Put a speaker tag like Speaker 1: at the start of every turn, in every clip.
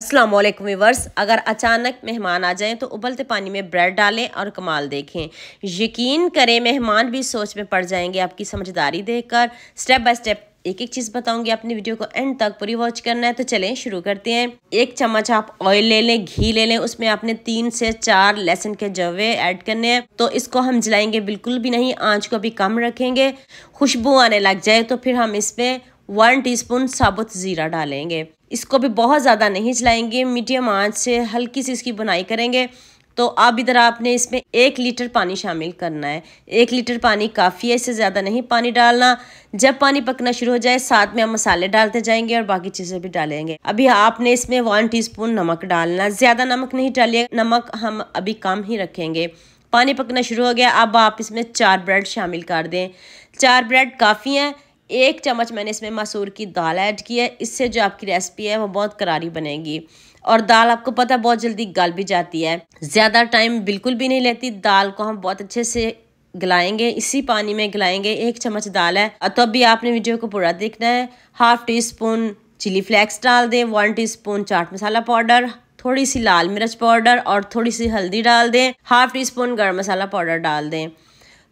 Speaker 1: अस्सलाम वालेकुम व्यूअर्स। अगर अचानक मेहमान आ जाएं तो उबलते पानी में ब्रेड डालें और कमाल देखें। यकीन करें मेहमान भी सोच में पड़ जाएंगे आपकी समझदारी देखकर। स्टेप बाय स्टेप एक एक चीज़ बताऊंगी, अपनी वीडियो को एंड तक पूरी वॉच करना है। तो चलें शुरू करते हैं। 1 चम्मच आप ऑयल ले लें, घी ले लें, उसमें आपने 3 से 4 लहसुन के जवे ऐड करने हैं। तो इसको हम जलाएंगे बिल्कुल भी नहीं, आंच को भी कम रखेंगे। खुशबू आने लग जाए तो फिर हम इसमें 1 टीस्पून साबुत ज़ीरा डालेंगे। इसको भी बहुत ज़्यादा नहीं जलाएंगे, मीडियम आंच से हल्की सी इसकी बुनाई करेंगे। तो अब इधर आपने इसमें 1 लीटर पानी शामिल करना है। 1 लीटर पानी काफ़ी है, इससे ज़्यादा नहीं पानी डालना। जब पानी पकना शुरू हो जाए साथ में हम मसाले डालते जाएंगे और बाकी चीज़ें भी डालेंगे। अभी आपने इसमें 1 टीस्पून नमक डालना, ज़्यादा नमक नहीं डालिए, नमक हम अभी कम ही रखेंगे। पानी पकना शुरू हो गया, अब आप इसमें 4 ब्रेड शामिल कर दें। 4 ब्रेड काफ़ी हैं। 1 चम्मच मैंने इसमें मसूर की दाल ऐड की है, इससे जो आपकी रेसिपी है वो बहुत करारी बनेगी। और दाल आपको पता है बहुत जल्दी गल भी जाती है, ज़्यादा टाइम बिल्कुल भी नहीं लेती। दाल को हम बहुत अच्छे से गलाएंगे, इसी पानी में गलाएंगे। 1 चम्मच दाल है तो अभी आपने वीडियो को पूरा देखना है। 1/2 टीस्पून चिली फ्लेक्स डाल दें, 1 टीस्पून चाट मसाला पाउडर, थोड़ी सी लाल मिर्च पाउडर और थोड़ी सी हल्दी डाल दें। 1/2 टीस्पून गर्म मसाला पाउडर डाल दें।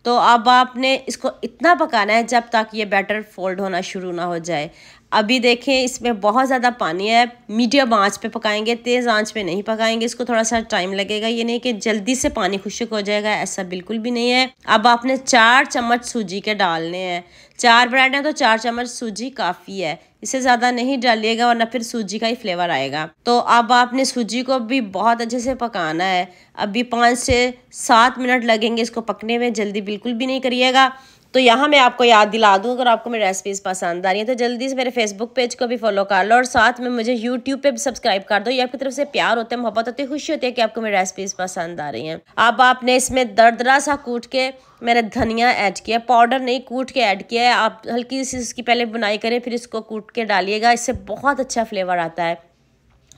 Speaker 1: तो अब आपने इसको इतना पकाना है जब तक ये बैटर फोल्ड होना शुरू ना हो जाए। अभी देखें इसमें बहुत ज़्यादा पानी है, मीडियम आंच पे पकाएंगे, तेज़ आंच पे नहीं पकाएंगे। इसको थोड़ा सा टाइम लगेगा, ये नहीं कि जल्दी से पानी खुश्क हो जाएगा, ऐसा बिल्कुल भी नहीं है। अब आपने 4 चम्मच सूजी के डालने हैं। 4 ब्रेड हैं तो 4 चम्मच सूजी काफ़ी है, इससे ज़्यादा नहीं डालिएगा वरना फिर सूजी का ही फ्लेवर आएगा। तो अब आपने सूजी को भी बहुत अच्छे से पकाना है। अभी 5 से 7 मिनट लगेंगे इसको पकने में, जल्दी बिल्कुल भी नहीं करिएगा। तो यहाँ मैं आपको याद दिला दूँ, अगर आपको मेरी रेसिपीज़ पसंद आ रही है तो जल्दी से मेरे फेसबुक पेज को भी फॉलो कर लो और साथ में मुझे यूट्यूब पे भी सब्सक्राइब कर दो। ये आपकी तरफ से प्यार होता है, मोहब्बत होती है, खुशी होती है कि आपको मेरी रेसिपीज़ पसंद आ रही हैं। अब आपने इसमें दरदरा सा कूट के मैंने धनिया ऐड किया, पाउडर नहीं कूट के ऐड किया है। आप हल्की सी इसकी पहले बुनाई करें फिर इसको कूट के डालिएगा, इससे बहुत अच्छा फ्लेवर आता है।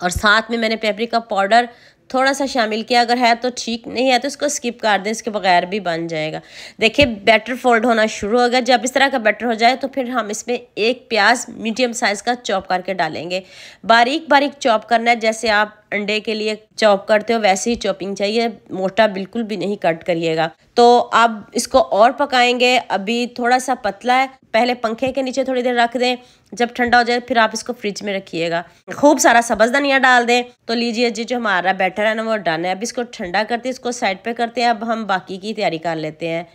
Speaker 1: और साथ में मैंने पेपरिका पाउडर थोड़ा सा शामिल किया, अगर है तो ठीक, नहीं है तो इसको स्किप कर दें, इसके बगैर भी बन जाएगा। देखिए बैटर फोल्ड होना शुरू हो गया। जब इस तरह का बैटर हो जाए तो फिर हम इसमें 1 प्याज मीडियम साइज़ का चॉप करके डालेंगे। बारीक बारीक चॉप करना है, जैसे आप अंडे के लिए चॉप करते हो वैसे ही चॉपिंग चाहिए, मोटा बिल्कुल भी नहीं कट करिएगा। तो अब इसको और पकाएंगे, अभी थोड़ा सा पतला है, पहले पंखे के नीचे थोड़ी देर रख दें, जब ठंडा हो जाए फिर आप इसको फ्रिज में रखिएगा। खूब सारा सब्ज़ धनिया डाल दें। तो लीजिए जी, जो हमारा बैटर है ना वो डन है। अब इसको ठंडा करते हैं, इसको साइड पे करते हैं। अब हम बाकी की तैयारी कर लेते हैं।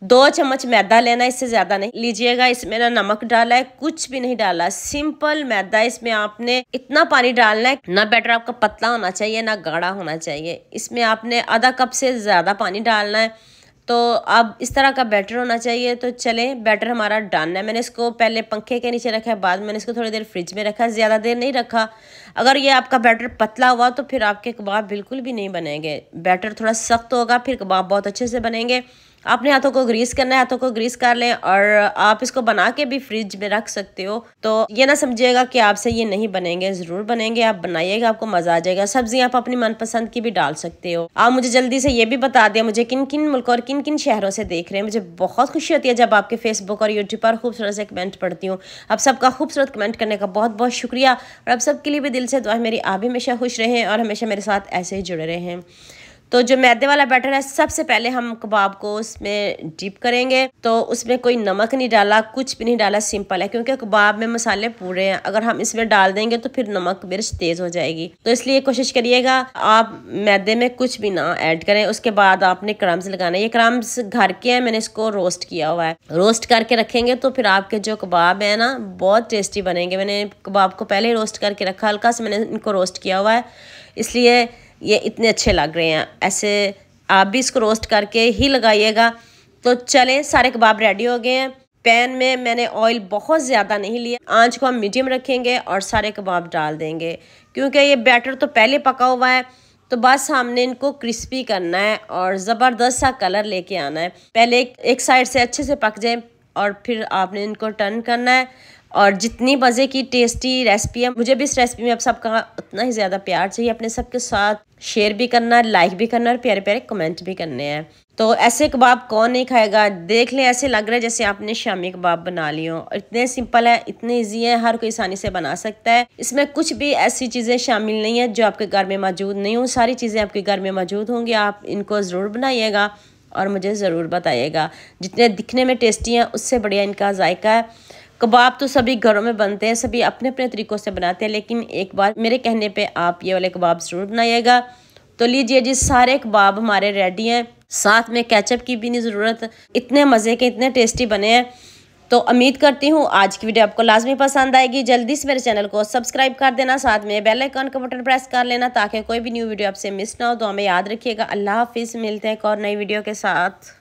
Speaker 1: 2 चम्मच मैदा लेना, इससे ज़्यादा नहीं लीजिएगा। इसमें ना नमक डाला है, कुछ भी नहीं डाला, सिंपल मैदा। इसमें आपने इतना पानी डालना है, ना बैटर आपका पतला होना चाहिए ना गाढ़ा होना चाहिए। इसमें आपने आधा कप से ज़्यादा पानी डालना है। तो अब इस तरह का बैटर होना चाहिए। तो चलें, बैटर हमारा डन है। मैंने इसको पहले पंखे के नीचे रखा है, बाद मैंने इसको थोड़ी देर फ्रिज में रखा, ज़्यादा देर नहीं रखा। अगर ये आपका बैटर पतला हुआ तो फिर आपके कबाब बिल्कुल भी नहीं बनेंगे। बैटर थोड़ा सख्त होगा फिर कबाब बहुत अच्छे से बनेंगे। अपने हाथों को ग्रीस करना है, हाथों को ग्रीस कर लें और आप इसको बना के भी फ्रिज में रख सकते हो। तो ये ना समझिएगा कि आपसे ये नहीं बनेंगे, ज़रूर बनेंगे। आप बनाइएगा, आपको मज़ा आ जाएगा। सब्जियां आप अपनी मनपसंद की भी डाल सकते हो। आप मुझे जल्दी से ये भी बता दें मुझे किन किन मुल्क और किन किन शहरों से देख रहे हैं। मुझे बहुत खुशी होती है जब आपके फेसबुक और यूट्यूब पर खूबसूरत से कमेंट पढ़ती हूँ। आप सबका खूबसूरत कमेंट करने का बहुत बहुत शुक्रिया। और आप सबके लिए भी दिल से दुआ है मेरी, आप भी हमेशा खुश रहें और हमेशा मेरे साथ ऐसे ही जुड़े रहें। तो जो मैदे वाला बैटर है, सबसे पहले हम कबाब को उसमें डिप करेंगे। तो उसमें कोई नमक नहीं डाला, कुछ भी नहीं डाला, सिंपल है क्योंकि कबाब में मसाले पूरे हैं। अगर हम इसमें डाल देंगे तो फिर नमक मिर्च तेज़ हो जाएगी। तो इसलिए कोशिश करिएगा आप मैदे में कुछ भी ना ऐड करें। उसके बाद आपने क्रम्स लगाना है। ये क्रम्स घर के हैं, मैंने इसको रोस्ट किया हुआ है। रोस्ट करके रखेंगे तो फिर आपके जो कबाब है ना बहुत टेस्टी बनेंगे। मैंने कबाब को पहले ही रोस्ट करके रखा, हल्का से मैंने इनको रोस्ट किया हुआ है, इसलिए ये इतने अच्छे लग रहे हैं। ऐसे आप भी इसको रोस्ट करके ही लगाइएगा। तो चलें, सारे कबाब रेडी हो गए हैं। पैन में मैंने ऑयल बहुत ज़्यादा नहीं लिया, आंच को हम मीडियम रखेंगे और सारे कबाब डाल देंगे। क्योंकि ये बैटर तो पहले पका हुआ है तो बस हमने इनको क्रिस्पी करना है और ज़बरदस्त सा कलर लेके आना है। पहले एक साइड से अच्छे से पक जाए और फिर आपने इनको टर्न करना है और जितनी मज़े की टेस्टी रेसिपी है, मुझे भी इस रेसिपी में आप सबका उतना ही ज़्यादा प्यार चाहिए। अपने सबके साथ शेयर भी करना है, लाइक भी करना है और प्यारे प्यारे कमेंट भी करने हैं। तो ऐसे कबाब कौन नहीं खाएगा। देख लें, ऐसे लग रहा है जैसे आपने शामी कबाब बना लिए हो। इतने सिंपल है, इतने ईजी है, हर कोई आसानी से बना सकता है। इसमें कुछ भी ऐसी चीज़ें शामिल नहीं है जो आपके घर में मौजूद नहीं हो। सारी चीज़ें आपके घर में मौजूद होंगी। आप इनको ज़रूर बनाइएगा और मुझे ज़रूर बताइएगा। जितने दिखने में टेस्टी हैं उससे बढ़िया इनका जायका है। कबाब तो सभी घरों में बनते हैं, सभी अपने अपने तरीक़ों से बनाते हैं, लेकिन एक बार मेरे कहने पे आप ये वाले कबाब ज़रूर बनाइएगा। तो लीजिए जी, सारे कबाब हमारे रेडी हैं, साथ में केचप की भी नहीं ज़रूरत। इतने मज़े के, इतने टेस्टी बने हैं। तो उम्मीद करती हूँ आज की वीडियो आपको लाजमी पसंद आएगी। जल्दी से मेरे चैनल को सब्सक्राइब कर देना, साथ में बेल आइकन का बटन प्रेस कर लेना ताकि कोई भी न्यू वीडियो आपसे मिस ना हो। तो हमें याद रखिएगा। अल्लाह हाफिज़, मिलते हैं एक और नई वीडियो के साथ।